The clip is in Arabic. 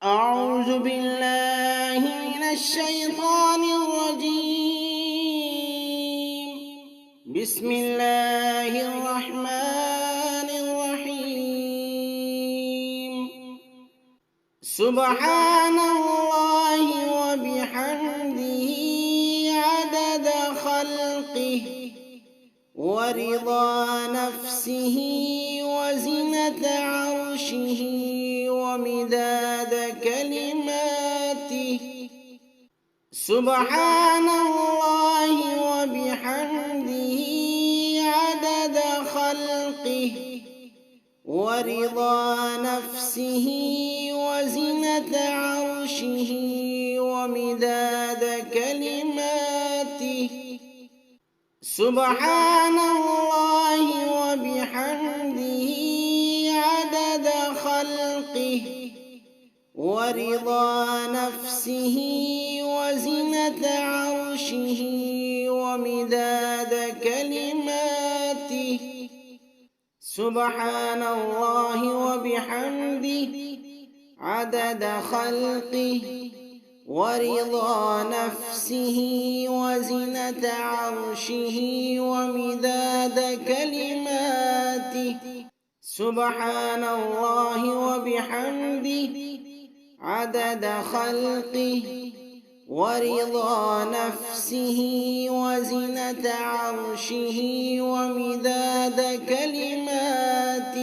أعوذ بالله من الشيطان الرجيم. بسم الله الرحمن الرحيم. سبحان الله وبحمده عدد خلقه ورضا نفسه وزنة عرشه ومداد كلماته. سبحان الله وبحمده عدد خلقه ورضا نفسه وزنة عرشه ومداد كلماته. سبحان الله وبحمده عدد خلقه ورضا نفسه وزنة عرشه ومداد كلماته. سبحان الله وبحمده عدد خلقه ورضا نفسه وزنة عرشه ومداد كلماته. سبحان الله وبحمده عدد خلقه ورضا نفسه وزنة عرشه ومداد كلماته.